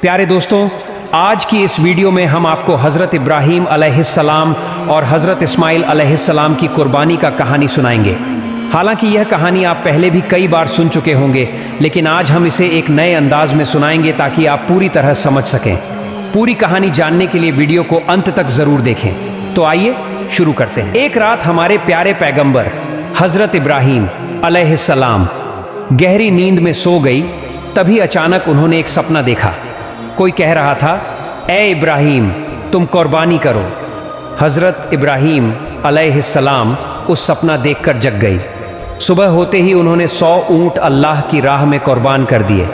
प्यारे दोस्तों, आज की इस वीडियो में हम आपको हज़रत इब्राहीम अलैहिस्सलाम और हज़रत इस्माइल अलैहिस्सलाम की कुर्बानी का कहानी सुनाएंगे। हालांकि यह कहानी आप पहले भी कई बार सुन चुके होंगे, लेकिन आज हम इसे एक नए अंदाज में सुनाएंगे ताकि आप पूरी तरह समझ सकें। पूरी कहानी जानने के लिए वीडियो को अंत तक ज़रूर देखें। तो आइए शुरू करते हैं। एक रात हमारे प्यारे पैगंबर हज़रत इब्राहीम अलैहिस्सलाम गहरी नींद में सो गई। तभी अचानक उन्होंने एक सपना देखा। कोई कह रहा था, ए इब्राहीम, तुम कुर्बानी करो। हज़रत इब्राहीम अलैहिस्सलाम उस सपना देखकर जग गई। सुबह होते ही उन्होंने 100 ऊँट अल्लाह की राह में कुर्बान कर दिए।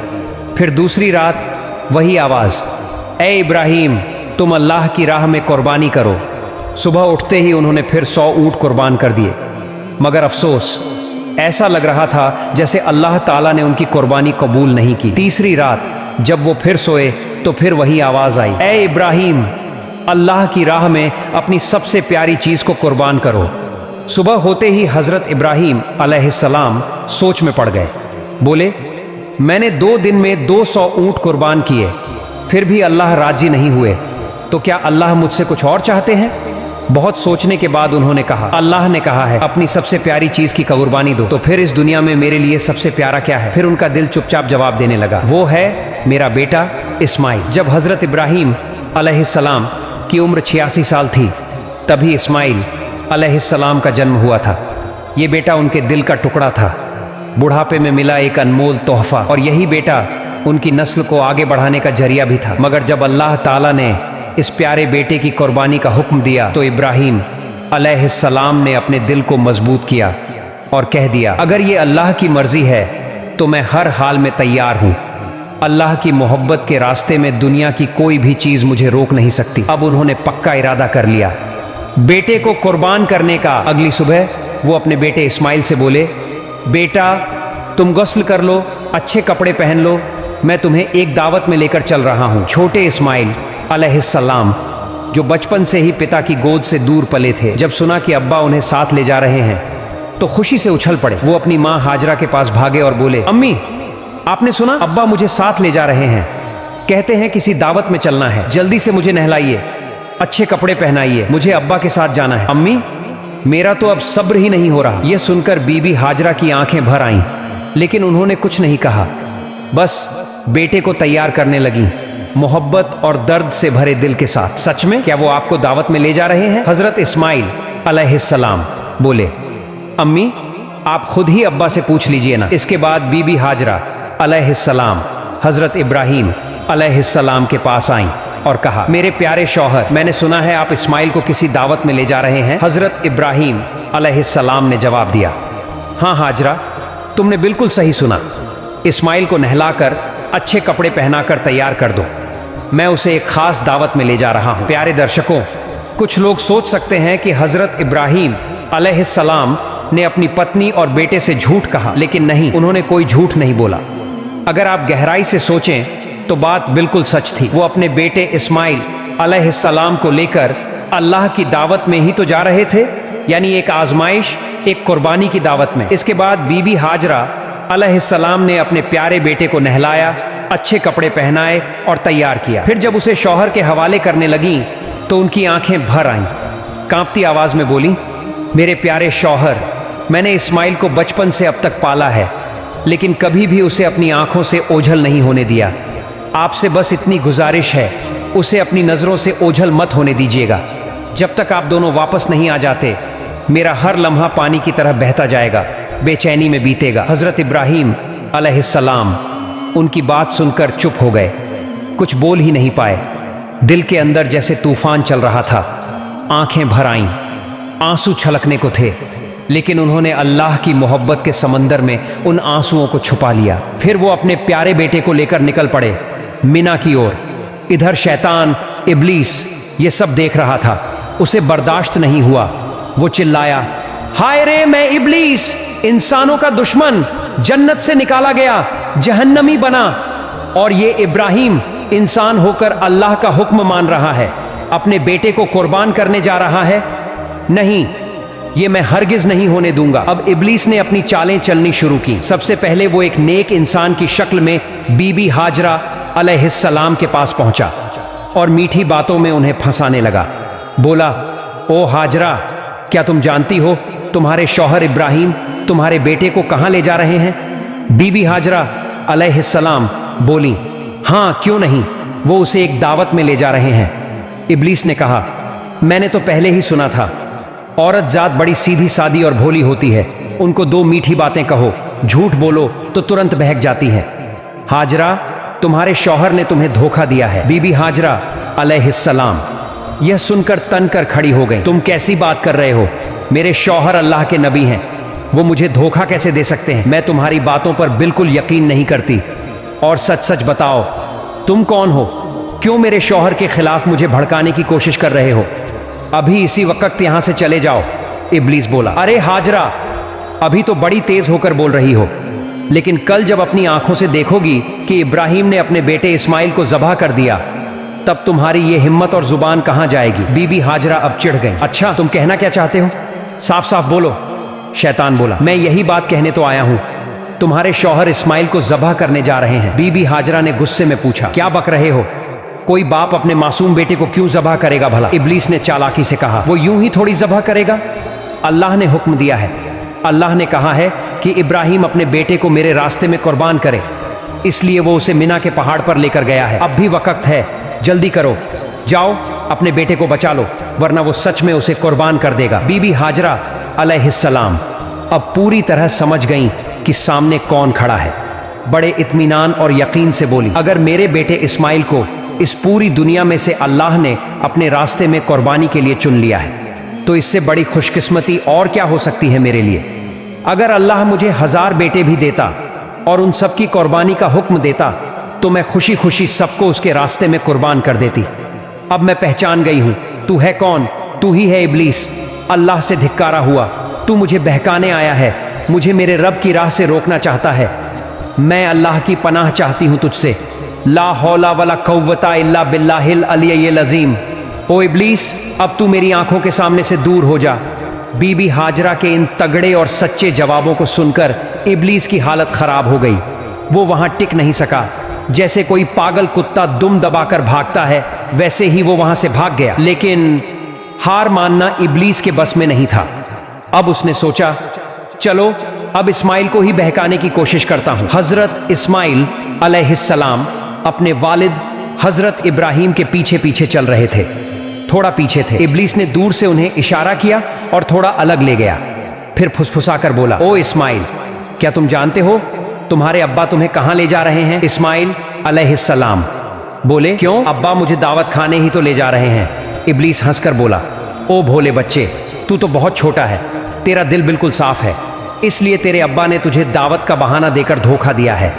फिर दूसरी रात वही आवाज़, ए इब्राहीम, तुम अल्लाह की राह में कुर्बानी करो। सुबह उठते ही उन्होंने फिर 100 ऊँट कुर्बान कर दिए। मगर अफसोस, ऐसा लग रहा था जैसे अल्लाह ताला ने उनकी कुर्बानी कबूल नहीं की। तीसरी रात जब वो फिर सोए तो फिर वही आवाज़ आई, ए इब्राहीम, अल्लाह की राह में अपनी सबसे प्यारी चीज़ को कुर्बान करो। सुबह होते ही हज़रत इब्राहीम अलैहिस्सलाम सोच में पड़ गए। बोले, मैंने 2 दिन में 200 ऊँट कुर्बान किए, फिर भी अल्लाह राजी नहीं हुए, तो क्या अल्लाह मुझसे कुछ और चाहते हैं? बहुत सोचने के बाद उन्होंने कहा, अल्लाह ने कहा है अपनी सबसे प्यारी चीज़ की कुर्बानी दो, तो फिर इस दुनिया में मेरे लिए सबसे प्यारा क्या है? फिर उनका दिल चुपचाप जवाब देने लगा, वो है मेरा बेटा इस्माइल। जब हज़रत इब्राहीम अलैहिस्सलाम की उम्र 86 साल थी, तभी इस्माइल अलैहिस्सलाम का जन्म हुआ था। ये बेटा उनके दिल का टुकड़ा था, बुढ़ापे में मिला एक अनमोल तोहफा, और यही बेटा उनकी नस्ल को आगे बढ़ाने का जरिया भी था। मगर जब अल्लाह ताला ने इस प्यारे बेटे की कुर्बानी का हुक्म दिया तो इब्राहीम अलैहिस्सलाम ने अपने दिल को मजबूत किया और कह दिया, अगर ये अल्लाह की मर्जी है तो मैं हर हाल में तैयार हूँ। अल्लाह की मोहब्बत के रास्ते में दुनिया की कोई भी चीज़ मुझे रोक नहीं सकती। अब उन्होंने पक्का इरादा कर लिया बेटे को कुर्बान करने का। अगली सुबह वो अपने बेटे इस्माइल से बोले, बेटा, तुम गुस्ल कर लो, अच्छे कपड़े पहन लो, मैं तुम्हें एक दावत में लेकर चल रहा हूँ। छोटे इस्माइल अलैहिस्सलाम, जो बचपन से ही पिता की गोद से दूर पले थे, जब सुना कि अब्बा उन्हें साथ ले जा रहे हैं तो खुशी से उछल पड़े। वो अपनी माँ हाजरा के पास भागे और बोले, अम्मी, आपने सुना? अब्बा मुझे साथ ले जा रहे हैं, कहते हैं किसी दावत में चलना है, जल्दी से मुझे नहलाइए, अच्छे कपड़े पहनाइए, मुझे अब्बा के साथ जाना है। अम्मी, मेरा तो अब सब्र ही नहीं हो रहा। यह सुनकर बीबी हाजरा की आंखें भर आईं, लेकिन उन्होंने कुछ नहीं कहा, बस बेटे को तैयार करने लगी, मोहब्बत और दर्द से भरे दिल के साथ। सच में क्या वो आपको दावत में ले जा रहे हैं? हज़रत इस्माइल अलैहिस्सलाम बोले, अम्मी, आप खुद ही अब्बा से पूछ लीजिए ना। इसके बाद बीबी हाजरा अलैहिस्सलाम हज़रत इब्राहीम अलैहिस्सलाम के पास आईं और कहा, मेरे प्यारे शौहर, मैंने सुना है आप इस्माइल को किसी दावत में ले जा रहे हैं। हज़रत इब्राहीम अलैहिस्सलाम ने जवाब दिया, हाँ हाजरा, तुमने बिल्कुल सही सुना। इस्माइल को नहलाकर अच्छे कपड़े पहनाकर तैयार कर दो, मैं उसे एक खास दावत में ले जा रहा हूँ। प्यारे दर्शकों, कुछ लोग सोच सकते हैं कि हज़रत इब्राहीम अलैहिस्सलाम ने अपनी पत्नी और बेटे से झूठ कहा, लेकिन नहीं, उन्होंने कोई झूठ नहीं बोला। अगर आप गहराई से सोचें तो बात बिल्कुल सच थी। वो अपने बेटे इस्माइल अलैहिस्सलाम को लेकर अल्लाह की दावत में ही तो जा रहे थे, यानी एक आजमाइश, एक कुर्बानी की दावत में। इसके बाद बीबी हाजरा अलैहिस्सलाम ने अपने प्यारे बेटे को नहलाया, अच्छे कपड़े पहनाए और तैयार किया। फिर जब उसे शौहर के हवाले करने लगीं तो उनकी आंखें भर आईं। कांपती आवाज़ में बोली, मेरे प्यारे शौहर, मैंने इस्माइल को बचपन से अब तक पाला है, लेकिन कभी भी उसे अपनी आंखों से ओझल नहीं होने दिया। आपसे बस इतनी गुजारिश है, उसे अपनी नज़रों से ओझल मत होने दीजिएगा। जब तक आप दोनों वापस नहीं आ जाते, मेरा हर लम्हा पानी की तरह बहता जाएगा, बेचैनी में बीतेगा। हज़रत इब्राहीम अलैहिस्सलाम उनकी बात सुनकर चुप हो गए, कुछ बोल ही नहीं पाए। दिल के अंदर जैसे तूफान चल रहा था, आंखें भर आईं, आंसू छलकने को थे, लेकिन उन्होंने अल्लाह की मोहब्बत के समंदर में उन आंसुओं को छुपा लिया। फिर वो अपने प्यारे बेटे को लेकर निकल पड़े मिना की ओर। इधर शैतान इब्लीस ये सब देख रहा था, उसे बर्दाश्त नहीं हुआ। वो चिल्लाया, हाय रे, मैं इब्लीस, इंसानों का दुश्मन, जन्नत से निकाला गया, जहन्नमी बना, और ये इब्राहीम इंसान होकर अल्लाह का हुक्म मान रहा है, अपने बेटे को कुर्बान करने जा रहा है। नहीं, ये मैं हरगिज नहीं होने दूंगा। अब इब्लीस ने अपनी चालें चलनी शुरू की। सबसे पहले वो एक नेक इंसान की शक्ल में बीबी हाजरा अलैहिस्सलाम के पास पहुंचा और मीठी बातों में उन्हें फंसाने लगा। बोला, ओ हाजरा, क्या तुम जानती हो तुम्हारे शौहर इब्राहिम तुम्हारे बेटे को कहां ले जा रहे हैं? बीबी हाजरा अलैहिस्सलाम बोली, हाँ क्यों नहीं, वो उसे एक दावत में ले जा रहे हैं। इब्लीस ने कहा, मैंने तो पहले ही सुना था, औरत जात बड़ी सीधी सादी और भोली होती है, उनको दो मीठी बातें कहो, झूठ बोलो तो तुरंत बहक जाती हैं। हाजरा, तुम्हारे शौहर ने तुम्हें धोखा दिया है। बीबी हाजरा अलैहिस्सलाम यह सुनकर तन कर खड़ी हो गई। तुम कैसी बात कर रहे हो? मेरे शौहर अल्लाह के नबी हैं, वो मुझे धोखा कैसे दे सकते हैं? मैं तुम्हारी बातों पर बिल्कुल यकीन नहीं करती, और सच सच बताओ तुम कौन हो? क्यों मेरे शौहर के खिलाफ मुझे भड़काने की कोशिश कर रहे हो? अभी इसी वक्त यहां से चले जाओ। इब्लीस बोला, अरे हाजरा, अभी तो बड़ी तेज होकर बोल रही हो, लेकिन कल जब अपनी आंखों से देखोगी कि इब्राहिम ने अपने बेटे इस्माइल को ज़बह कर दिया, तब तुम्हारी ये हिम्मत और जुबान कहां जाएगी? बीबी हाजरा अब चिढ़ गई। अच्छा, तुम कहना क्या चाहते हो? साफ साफ बोलो। शैतान बोला, मैं यही बात कहने तो आया हूं, तुम्हारे शौहर इस्माइल को ज़बह करने जा रहे हैं। बीबी हाजरा ने गुस्से में पूछा, क्या बक रहे हो? कोई बाप अपने मासूम बेटे को क्यों ज़बह करेगा भला? इब्लीस ने चालाकी से कहा, वो यूं ही थोड़ी ज़बह करेगा, अल्लाह ने हुक्म दिया है। अल्लाह ने कहा है कि इब्राहिम अपने बेटे को मेरे रास्ते में कुर्बान करे, इसलिए वो उसे मिना के पहाड़ पर लेकर गया है। अब भी वक्त है, जल्दी करो, जाओ अपने बेटे को बचा लो, वरना वो सच में उसे कुर्बान कर देगा। बीबी हाजरा अलैहिस्सलाम अब पूरी तरह समझ गईं कि सामने कौन खड़ा है। बड़े इत्मीनान और यकीन से बोली, अगर मेरे बेटे इस्माइल को इस पूरी दुनिया में से अल्लाह ने अपने रास्ते में कुर्बानी के लिए चुन लिया है, तो इससे बड़ी खुशकिस्मती और क्या हो सकती है मेरे लिए? अगर अल्लाह मुझे 1000 बेटे भी देता और उन सब की कुर्बानी का हुक्म देता, तो मैं खुशी खुशी सबको उसके रास्ते में कुर्बान कर देती। अब मैं पहचान गई हूं, तू है कौन? तू ही है इब्लीस, अल्लाह से धिक्कारा हुआ। तू मुझे बहकाने आया है, मुझे मेरे रब की राह से रोकना चाहता है। मैं अल्लाह की पनाह चाहती हूं तुझसे। ला हौला वला कव्वता इल्ला बिल्लाहिल अलिय्यिल अज़ीम। ओ इब्लीस, अब तू मेरी आंखों के सामने से दूर हो जा। बीबी हाजरा के इन तगड़े और सच्चे जवाबों को सुनकर इब्लीस की हालत खराब हो गई। वो वहां टिक नहीं सका। जैसे कोई पागल कुत्ता दुम दबाकर भागता है, वैसे ही वो वहां से भाग गया। लेकिन हार मानना इब्लीस के बस में नहीं था। अब उसने सोचा, चलो अब इस्माइल को ही बहकाने की कोशिश करता हूं। हजरत इस्माइल अलैहिस्सलाम अपने वालिद हजरत इब्राहिम के पीछे पीछे चल रहे थे। थोड़ा पीछे थे। इब्लीस ने दूर से उन्हें इशारा किया और थोड़ा अलग ले गया। फिर फुसफुसाकर बोला, ओ इस्माइल, क्या तुम जानते हो तुम्हारे अब्बा तुम्हें कहां ले जा रहे हैं? इस्माइल अलैहिस्सलाम बोले, क्यों? अब्बा मुझे दावत खाने ही तो ले जा रहे हैं। इब्लीस हंसकर बोला, ओ भोले बच्चे, तू तो बहुत छोटा है, तेरा दिल बिल्कुल साफ है, इसलिए तेरे अब्बा ने तुझे दावत का बहाना देकर धोखा दिया है।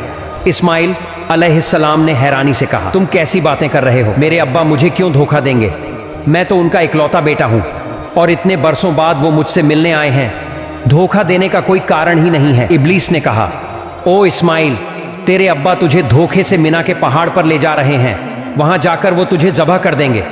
इस्माइल अलैहिस्सलाम ने हैरानी से कहा, तुम कैसी बातें कर रहे हो? मेरे अब्बा मुझे क्यों धोखा देंगे? मैं तो उनका इकलौता बेटा हूं और इतने बरसों बाद वो मुझसे मिलने आए हैं। धोखा देने का कोई कारण ही नहीं है। इब्लीस ने कहा, ओ इस्माइल, तेरे अब्बा तुझे धोखे से मिना के पहाड़ पर ले जा रहे हैं, वहां जाकर वो तुझे ज़बह कर देंगे।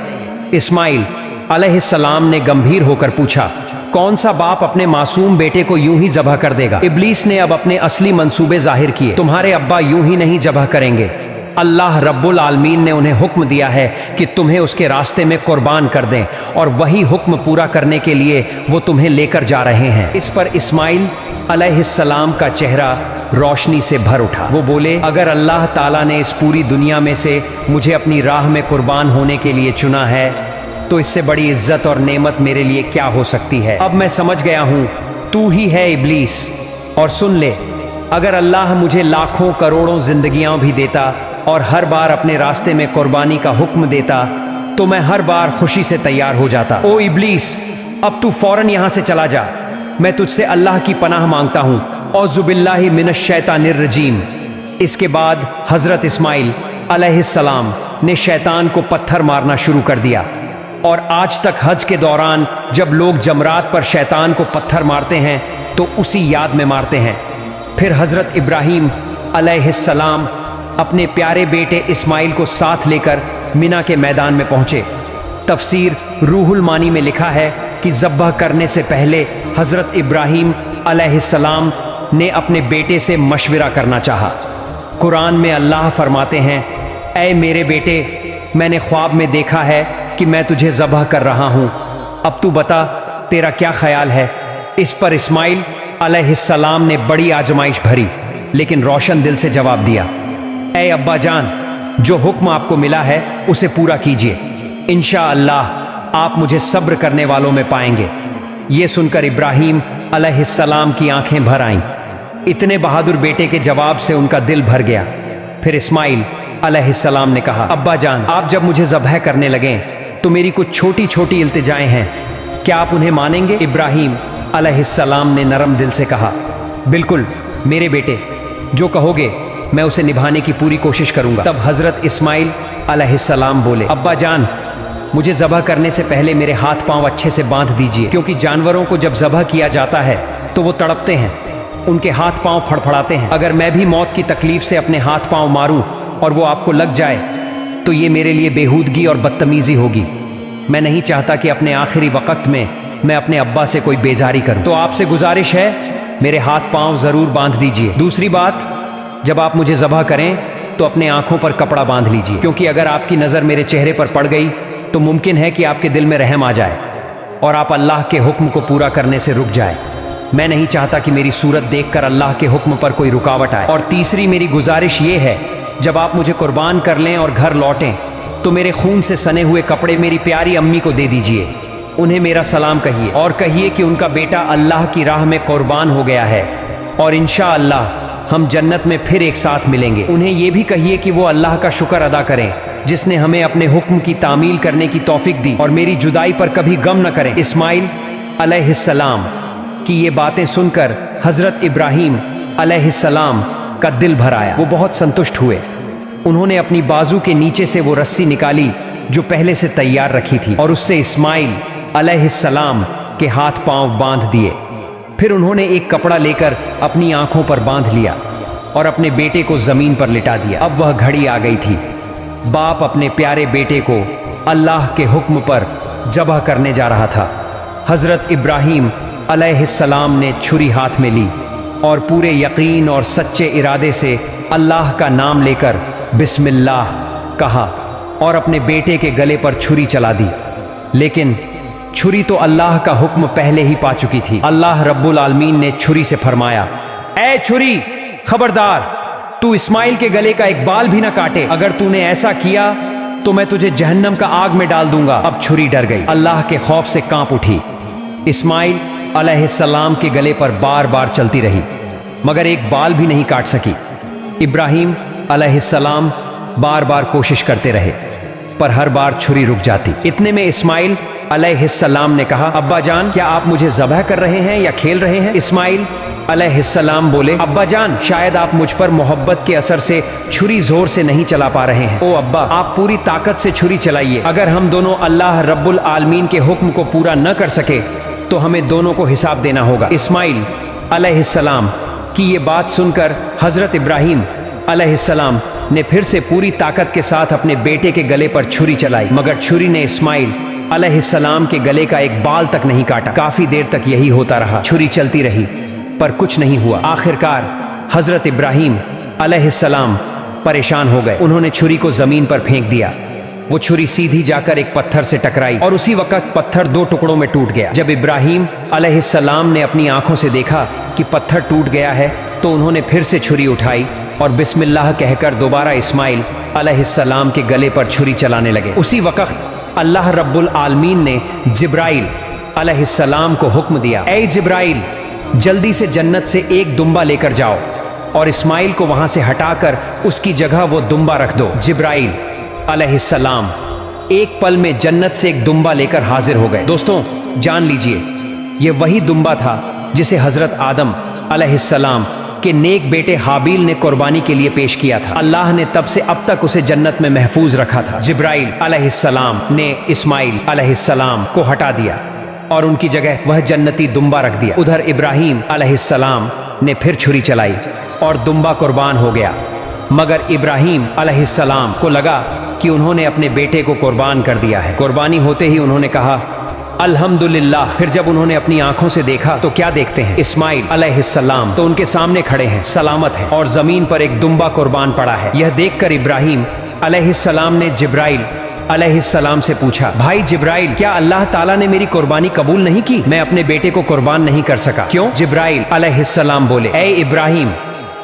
इस्माइल अलैहिस्सलाम ने गंभीर होकर पूछा, कौन सा बाप अपने मासूम बेटे को यूं ही ज़बह कर देगा? इब्लीस ने अब अपने असली मंसूबे जाहिर किए। तुम्हारे अब्बा यूं ही नहीं ज़बह करेंगे। अल्लाह रब्बुल आलमीन ने उन्हें हुक्म दिया है कि तुम्हें उसके रास्ते में कुर्बान कर दें, और वही हुक्म पूरा करने के लिए वो तुम्हें लेकर जा रहे हैं। इस पर इस्माइल अलैहिस्सलाम का चेहरा रोशनी से भर उठा। वो बोले, अगर अल्लाह ताला ने इस पूरी दुनिया में से मुझे अपनी राह में कुर्बान होने के लिए चुना है, तो इससे बड़ी इज्जत और नेमत मेरे लिए क्या हो सकती है? अब मैं समझ गया हूं, तू ही है इब्लीस। और सुन ले, अगर अल्लाह मुझे लाखों करोड़ों जिंदगियां भी देता और हर बार अपने रास्ते में कुर्बानी का हुक्म देता, तो मैं हर बार खुशी से तैयार हो जाता। ओ इब्लीस, अब तू फौरन यहां से चला जा। मैं तुझसे अल्लाह की पनाह मांगता हूं। औज़ुबिल्लाहि मिनश शैतानिर रजीम। इसके बाद हजरत इस्माइल अलैहिस्सलाम ने शैतान को पत्थर मारना शुरू कर दिया, और आज तक हज के दौरान जब लोग जमरात पर शैतान को पत्थर मारते हैं तो उसी याद में मारते हैं। फिर हजरत इब्राहिम अलैहिस्सलाम अपने प्यारे बेटे इस्माइल को साथ लेकर मिना के मैदान में पहुंचे। तफसीर रूहुल मानी में लिखा है कि ज़ब्ह करने से पहले हजरत इब्राहिम अलैहिस्सलाम ने अपने बेटे से मशविरा करना चाहा। कुरान में अल्लाह फरमाते हैं, اے میرے بیٹے، میں نے خواب میں دیکھا ہے کہ میں تجھے ذبح کر رہا ہوں، اب تو بتا تیرا کیا خیال ہے؟ اس پر اسماعیل علیہ السلام نے بڑی آزمائش بھری لیکن روشن دل سے جواب دیا، اے ابا جان، جو حکم آپ کو ملا ہے اسے پورا کیجیے، انشاءاللہ آپ مجھے صبر کرنے والوں میں پائیں گے۔ یہ سن کر ابراہیم علیہ السلام کی آنکھیں بھر آئیں، اتنے بہادر بیٹے کے جواب سے ان کا دل بھر گیا۔ پھر اسماعیل علیہ السلام نے کہا، ابا جان، آپ جب مجھے ذبح کرنے لگیں تو میری کچھ چھوٹی چھوٹی التجائیں ہیں، کیا آپ انہیں مانیں گے؟ ابراہیم علیہ السلام نے نرم دل سے کہا، بالکل میرے بیٹے، جو کہو گے میں اسے نبھانے کی پوری کوشش کروں گا۔ تب حضرت اسماعیل علیہ السلام بولے، ابا جان، مجھے ذبح کرنے سے پہلے میرے ہاتھ پاؤں اچھے سے باندھ دیجیے، کیونکہ جانوروں کو جب ذبح کیا جاتا ہے تو وہ تڑپتے ہیں، ان کے ہاتھ پاؤں پھڑپھڑاتے ہیں۔ اگر میں بھی موت کی تکلیف سے اپنے ہاتھ پاؤں ماروں اور وہ آپ کو لگ جائے تو یہ میرے لیے بےہودگی اور بدتمیزی ہوگی۔ میں نہیں چاہتا کہ اپنے آخری وقت میں اپنے ابا سے کوئی بیزاری کروں، تو آپ سے گزارش ہے میرے ہاتھ پاؤں ضرور باندھ دیجیے۔ دوسری بات، جب آپ مجھے ذبح کریں تو اپنے آنکھوں پر کپڑا باندھ لیجیے، کیونکہ اگر آپ کی نظر میرے چہرے پر پڑ گئی تو ممکن ہے کہ آپ کے دل میں رحم آ جائے اور آپ اللہ کے حکم کو پورا کرنے سے رک جائے۔ میں نہیں چاہتا کہ میری صورت دیکھ کر اللہ کے حکم پر کوئی رکاوٹ آئے۔ اور تیسری میری گزارش یہ ہے، جب آپ مجھے قربان کر لیں اور گھر لوٹیں تو میرے خون سے سنے ہوئے کپڑے میری پیاری امی کو دے دیجیے، انہیں میرا سلام کہیے اور کہیے کہ ان کا بیٹا اللہ کی راہ میں قربان ہو گیا ہے اور انشاءاللہ ہم جنت میں پھر ایک ساتھ ملیں گے۔ انہیں یہ بھی کہیے کہ وہ اللہ کا شکر ادا کریں جس نے ہمیں اپنے حکم کی تعمیل کرنے کی توفیق دی اور میری جدائی پر کبھی غم نہ کریں۔ اسماعیل علیہ السلام کی یہ باتیں سن کر حضرت ابراہیم علیہ السلام کا دل بھر آیا، وہ بہت سنتشٹ ہوئے۔ انہوں نے اپنی بازو کے نیچے سے وہ رسی نکالی جو پہلے سے تیار رکھی تھی اور اس سے اسماعیل علیہ السلام کے ہاتھ پاؤں باندھ دیے۔ پھر انہوں نے ایک کپڑا لے کر اپنی آنکھوں پر باندھ لیا اور اپنے بیٹے کو زمین پر لٹا دیا۔ اب وہ گھڑی آ گئی تھی، باپ اپنے پیارے بیٹے کو اللہ کے حکم پر ذبح کرنے جا رہا تھا۔ حضرت ابراہیم علیہ السلام نے چھری ہاتھ میں لی اور پورے یقین اور سچے ارادے سے اللہ کا نام لے کر بسم اللہ کہا اور اپنے بیٹے کے گلے پر چھری چلا دی، لیکن چھری تو اللہ کا حکم پہلے ہی پا چکی تھی۔ اللہ رب العالمین نے چھری سے فرمایا، اے چھری، خبردار، تو اسماعیل کے گلے کا ایک بال بھی نہ کاٹے، اگر تو نے ایسا کیا تو میں تجھے جہنم کا آگ میں ڈال دوں گا۔ اب چھری ڈر گئی، اللہ کے خوف سے کانپ اٹھی۔ اسماعیل علیہ السلام کے گلے پر بار بار چلتی رہی مگر ایک بال بھی نہیں کاٹ سکی۔ ابراہیم علیہ السلام بار بار کوشش کرتے رہے پر ہر بار چھری رک جاتی۔ اتنے میں اسماعیل علیہ السلام نے کہا، ابا جان، کیا آپ مجھے ذبح کر رہے ہیں یا کھیل رہے ہیں؟ اسماعیل علیہ السلام بولے، ابا جان، شاید آپ مجھ پر محبت کے اثر سے چھری زور سے نہیں چلا پا رہے ہیں۔ او ابا، آپ پوری طاقت سے چھری چلائیے، اگر ہم دونوں اللہ رب العالمین کے حکم کو پورا نہ کر سکے تو ہمیں دونوں کو حساب دینا ہوگا۔ اسماعیل علیہ السلام کی یہ بات سن کر حضرت ابراہیم علیہ السلام نے پھر سے پوری طاقت کے ساتھ اپنے بیٹے کے گلے پر چھری چلائی مگر چھری نے اسماعیل علیہ السلام کے گلے کا ایک بال تک نہیں کاٹا۔ کافی دیر تک یہی ہوتا رہا، چھری چلتی رہی پر کچھ نہیں ہوا۔ آخرکار حضرت ابراہیم علیہ السلام پریشان ہو گئے، انہوں نے چھری کو زمین پر پھینک دیا۔ وہ چھری سیدھی جا کر ایک پتھر سے ٹکرائی اور اسی وقت پتھر دو ٹکڑوں میں ٹوٹ گیا۔ جب ابراہیم علیہ السلام نے اپنی آنکھوں سے دیکھا کہ پتھر ٹوٹ گیا ہے تو انہوں نے پھر سے چھری اٹھائی اور بسم اللہ کہہ کر دوبارہ اسماعیل علیہ السلام کے گلے پر چھری چلانے لگے۔ اسی وقت اللہ رب العالمین نے جبرائیل علیہ السلام کو حکم دیا، اے جبرائیل، جلدی سے جنت سے ایک دمبا لے کر جاؤ اور اسماعیل کو وہاں سے ہٹا کر اس کی جگہ وہ دمبا رکھ دو۔ جبرائیل علیہ السلام ایک پل میں جنت سے ایک دمبا لے کر حاضر ہو گئے۔ دوستوں، جان لیجئے، یہ وہی دمبا تھا جسے حضرت آدم علیہ السلام کے نیک بیٹے حابیل نے قربانی کے لیے پیش کیا تھا۔ اللہ نے تب سے اب تک اسے جنت میں محفوظ رکھا تھا۔ جبرائیل علیہ السلام نے اسماعیل علیہ السلام کو ہٹا دیا اور ان کی جگہ وہ جنتی دمبا رکھ دیا۔ ادھر ابراہیم علیہ السلام نے پھر چھری چلائی اور دمبا قربان ہو گیا مگر ابراہیم علیہ السلام کو لگا کہ انہوں نے اپنے بیٹے کو قربان کر دیا ہے۔ قربانی ہوتے ہی انہوں نے کہا الحمدللہ۔ پھر جب انہوں نے اپنی آنکھوں سے دیکھا تو کیا دیکھتے ہیں؟ اسماعیل علیہ السلام تو ان کے سامنے کھڑے ہیں، سلامت ہیں اور زمین پر ایک دمبا قربان پڑا ہے۔ یہ دیکھ کر ابراہیم अलैहिस्सलाम ने जिब्राइल अलैहिस्सलाम से पूछा, भाई जिब्राइल, क्या अल्लाह ताला ने मेरी कुर्बानी कबूल नहीं की? मैं अपने बेटे को कुर्बान नहीं कर सका। क्यों? जिब्राइल अलैहिस्सलाम बोले, ए इब्राहिम,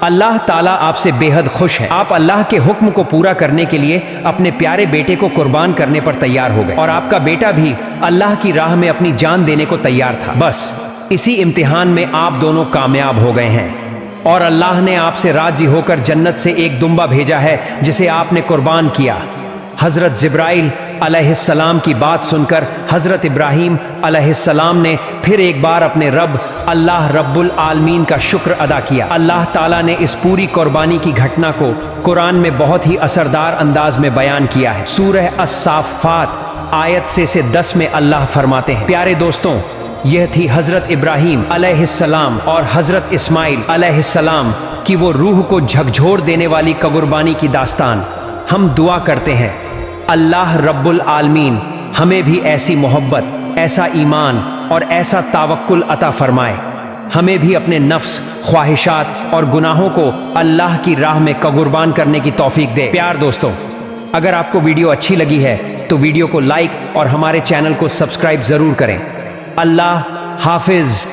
अल्लाह ताला आपसे बेहद खुश है। आप अल्लाह के हुक्म को पूरा करने के लिए अपने प्यारे बेटे को कुर्बान करने पर तैयार हो गए और आपका बेटा भी अल्लाह की राह में अपनी जान देने को तैयार था। बस इसी इम्तिहान में आप दोनों कामयाब हो गए हैं और अल्लाह ने आपसे राजी होकर जन्नत से एक दुम्बा भेजा है जिसे आपने कुर्बान किया। हजरत जिब्राइल अलैहिस्सलाम की बात सुनकर हजरत इब्राहीम अलैहिस्सलाम ने फिर एक बार अपने रब अल्लाह रब्बुल आलमीन का शुक्र अदा किया। अल्लाह ताला ने इस पूरी कुर्बानी की घटना को कुरान में बहुत ही असरदार अंदाज में बयान किया है। सूरह अस-साफ़ात आयत से 10 में अल्लाह फरमाते हैं, प्यारे दोस्तों, यह थी हजरत इब्राहीम अलैहिस्सलाम और हजरत इस्माइल अलैहिस्सलाम की वो रूह को झकझोर देने वाली कुर्बानी की दास्तान। हम दुआ करते हैं अल्लाह रब्बुल आलमीन हमें भी ऐसी मोहब्बत, ऐसा ईमान और ऐसा तावक्कुल अता फरमाए। हमें भी अपने नफ्स, ख्वाहिशात और गुनाहों को अल्लाह की राह में कुर्बान करने की तौफीक दे। प्यार दोस्तों, अगर आपको वीडियो अच्छी लगी है तो वीडियो को लाइक और हमारे चैनल को सब्सक्राइब ज़रूर करें। अल्लाह हाफिज़।